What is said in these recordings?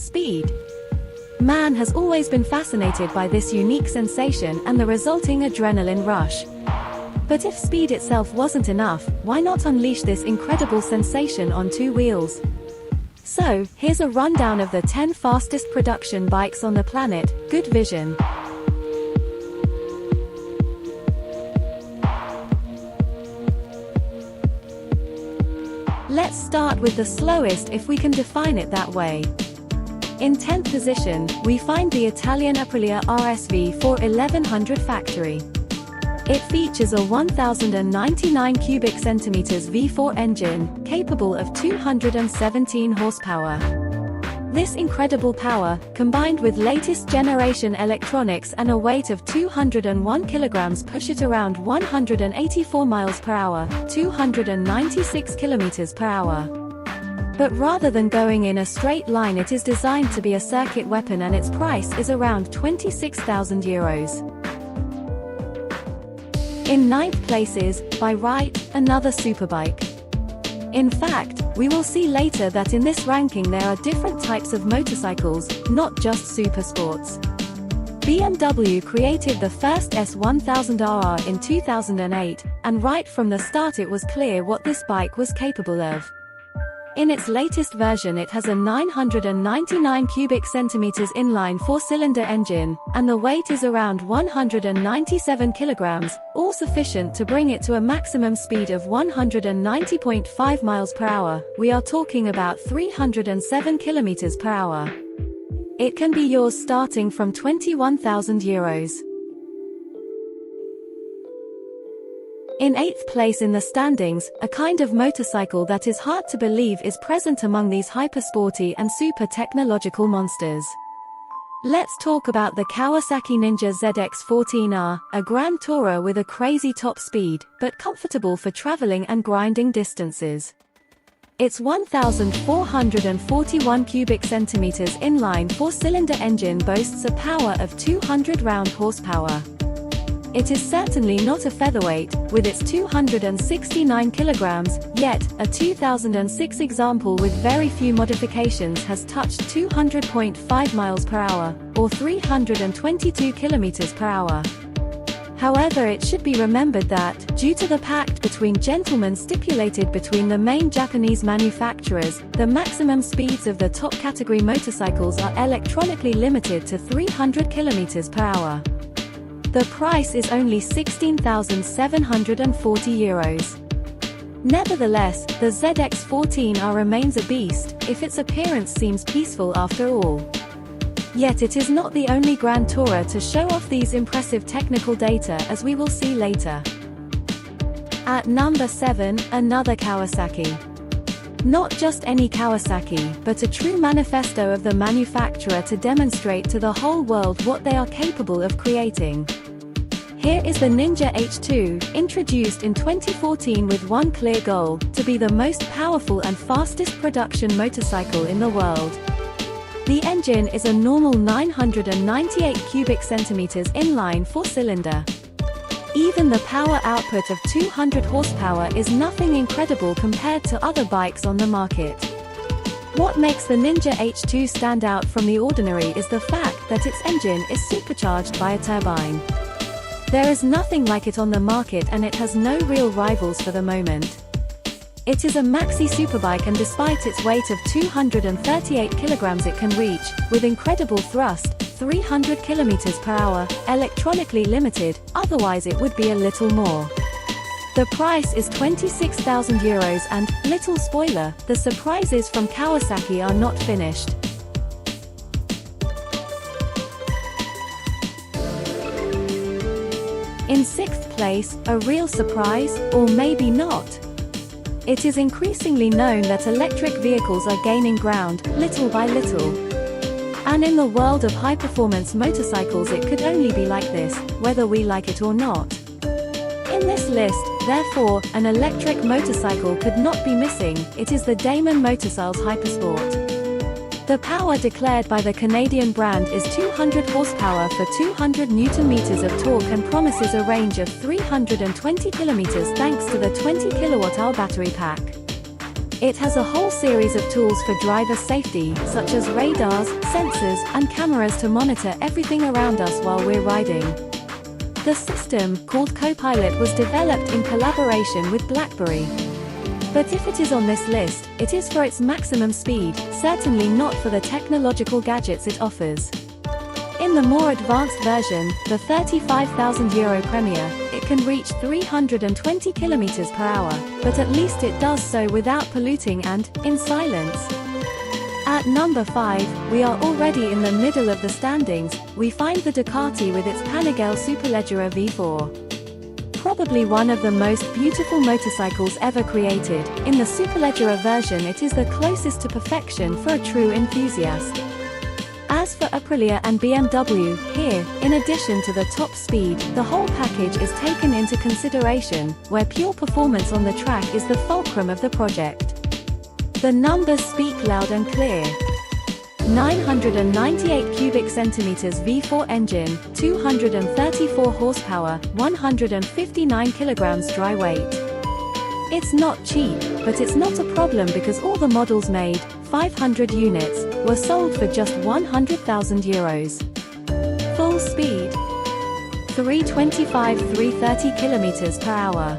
speed. Man has always been fascinated by this unique sensation and the resulting adrenaline rush. But if speed itself wasn't enough, why not unleash this incredible sensation on two wheels? So, here's a rundown of the 10 fastest production bikes on the planet. Good vision. Let's start with the slowest, if we can define it that way. In 10th position, we find the Italian Aprilia RSV for 1100 factory. It features a 1099 cubic centimeters V4 engine, capable of 217 horsepower. This incredible power, combined with latest generation electronics and a weight of 201 kilograms, push it around 184 miles per hour, 296 kilometers per hour. But rather than going in a straight line, it is designed to be a circuit weapon, and its price is around €26,000. In 9th place is, by right, another superbike. In fact, we will see later that in this ranking there are different types of motorcycles, not just supersports. BMW created the first S1000R in 2008, and right from the start it was clear what this bike was capable of. In its latest version it has a 999 cubic centimeters inline 4-cylinder engine, and the weight is around 197 kilograms, all sufficient to bring it to a maximum speed of 190.5 miles per hour. We are talking about 307 kilometers per hour. It can be yours starting from €21,000. In 8th place in the standings, a kind of motorcycle that is hard to believe is present among these hypersporty and super technological monsters. Let's talk about the Kawasaki Ninja ZX-14R, a grand tourer with a crazy top speed, but comfortable for traveling and grinding distances. Its 1,441 cubic centimeters inline 4-cylinder engine boasts a power of 200 round horsepower. It is certainly not a featherweight, with its 269 kilograms, yet, a 2006 example with very few modifications has touched 200.5 miles per hour, or 322 kilometers per hour. However, it should be remembered that, due to the pact between gentlemen stipulated between the main Japanese manufacturers, the maximum speeds of the top category motorcycles are electronically limited to 300 kilometers per hour. The price is only €16,740. Nevertheless, the ZX-14R remains a beast, if its appearance seems peaceful after all. Yet it is not the only grand tourer to show off these impressive technical data, as we will see later. At number 7, another Kawasaki. Not just any Kawasaki, but a true manifesto of the manufacturer to demonstrate to the whole world what they are capable of creating. Here is the Ninja H2, introduced in 2014 with one clear goal, to be the most powerful and fastest production motorcycle in the world. The engine is a normal 998 cubic centimeters inline 4-cylinder. Even the power output of 200 horsepower is nothing incredible compared to other bikes on the market. What makes the Ninja H2 stand out from the ordinary is the fact that its engine is supercharged by a turbine. There is nothing like it on the market, and it has no real rivals for the moment. It is a maxi superbike, and despite its weight of 238 kilograms it can reach, with incredible thrust, 300 kilometers per hour, electronically limited, otherwise it would be a little more. The price is €26,000 and, little spoiler, the surprises from Kawasaki are not finished. In 6th place, a real surprise, or maybe not. It is increasingly known that electric vehicles are gaining ground, little by little. And in the world of high-performance motorcycles it could only be like this, whether we like it or not. In this list, therefore, an electric motorcycle could not be missing. It is the Damon Motorcycles Hypersport. The power declared by the Canadian brand is 200 horsepower for 200 Nm of torque and promises a range of 320 km thanks to the 20 kWh battery pack. It has a whole series of tools for driver safety, such as radars, sensors, and cameras to monitor everything around us while we're riding. The system, called Copilot, was developed in collaboration with BlackBerry. But if it is on this list, it is for its maximum speed, certainly not for the technological gadgets it offers. In the more advanced version, the €35,000 Premier, it can reach 320 km per hour, but at least it does so without polluting and, in silence. At number 5, we are already in the middle of the standings. We find the Ducati with its Panigale Superleggera V4. Probably one of the most beautiful motorcycles ever created. In the Superleggera version, it is the closest to perfection for a true enthusiast. As for Aprilia and BMW, here, in addition to the top speed, the whole package is taken into consideration, where pure performance on the track is the fulcrum of the project. The numbers speak loud and clear. 998 cubic centimeters V4 engine, 234 horsepower, 159 kilograms dry weight. It's not cheap, but it's not a problem because all the models made, 500 units, were sold for just €100,000. Full speed: 325-330 km per hour.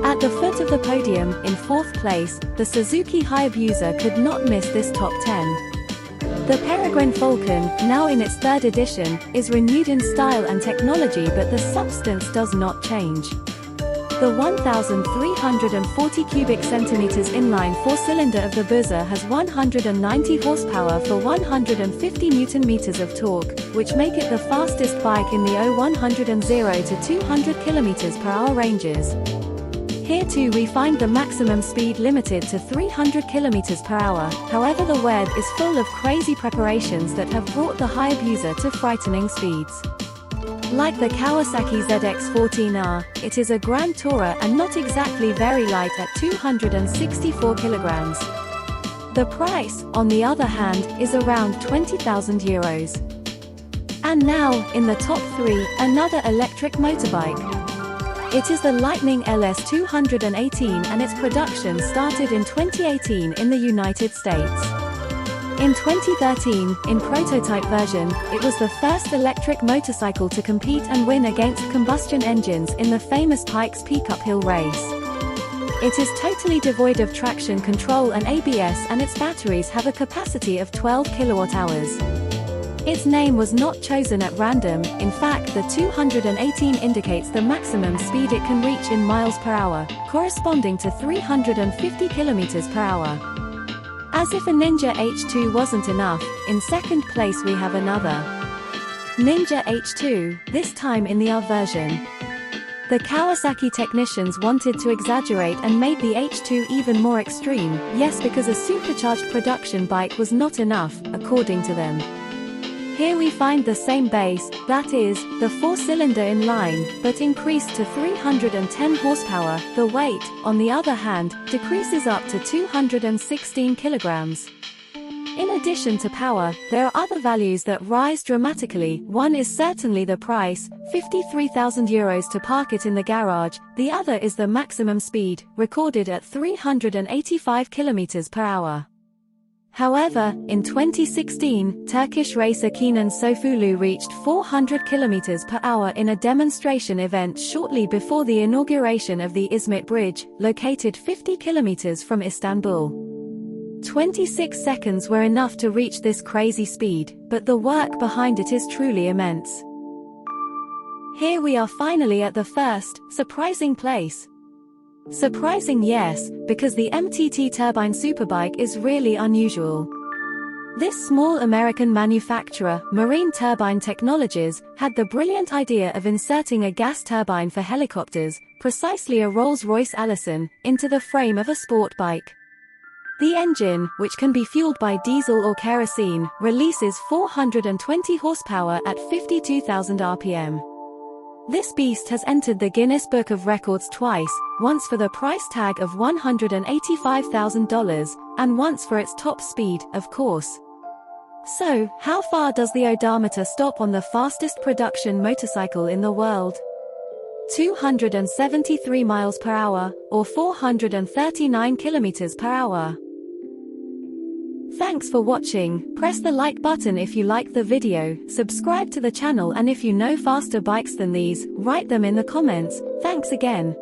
At the foot of the podium, in 4th place, the Suzuki Hayabusa could not miss this top 10. The Peregrine Falcon, now in its 3rd edition, is renewed in style and technology, but the substance does not change. The 1,340 cubic centimeters inline 4-cylinder of the Busa has 190 horsepower for 150 Nm of torque, which make it the fastest bike in the 100 to 200 km per hour ranges. Here too we find the maximum speed limited to 300 km per hour, however the web is full of crazy preparations that have brought the Hayabusa to frightening speeds. Like the Kawasaki ZX-14R, it is a Grand Tourer and not exactly very light at 264 kilograms. The price, on the other hand, is around €20,000. And now, in the top 3, another electric motorbike. It is the Lightning LS 218 and its production started in 2018 in the United States. In 2013, in prototype version, it was the first electric motorcycle to compete and win against combustion engines in the famous Pikes Peak uphill race. It is totally devoid of traction control and ABS, and its batteries have a capacity of 12 kWh. Its name was not chosen at random. In fact, the 218 indicates the maximum speed it can reach in miles per hour, corresponding to 350 km per hour. As if a Ninja H2 wasn't enough, in 2nd place we have another Ninja H2, this time in the R version. The Kawasaki technicians wanted to exaggerate and made the H2 even more extreme, yes, because a supercharged production bike was not enough, according to them. Here we find the same base, that is, the 4-cylinder inline, but increased to 310 horsepower. The weight, on the other hand, decreases up to 216 kilograms. In addition to power, there are other values that rise dramatically. One is certainly the price, €53,000 to park it in the garage. The other is the maximum speed, recorded at 385 km per hour. However, in 2016, Turkish racer Kenan Sofulu reached 400 km per hour in a demonstration event shortly before the inauguration of the Izmit Bridge, located 50 km from Istanbul. 26 seconds were enough to reach this crazy speed, but the work behind it is truly immense. Here we are finally at the first, surprising place. Surprising, yes, because the MTT turbine superbike is really unusual. This small American manufacturer, Marine Turbine Technologies, had the brilliant idea of inserting a gas turbine for helicopters, precisely a Rolls-Royce Allison, into the frame of a sport bike. The engine, which can be fueled by diesel or kerosene, releases 420 horsepower at 52,000 RPM. This beast has entered the Guinness Book of Records twice, once for the price tag of $185,000, and once for its top speed, of course. So, how far does the odometer stop on the fastest production motorcycle in the world? 273 miles per hour, or 439 kilometers per hour. Thanks for watching. Press the like button if you like the video, subscribe to the channel, and if you know faster bikes than these, write them in the comments. Thanks again.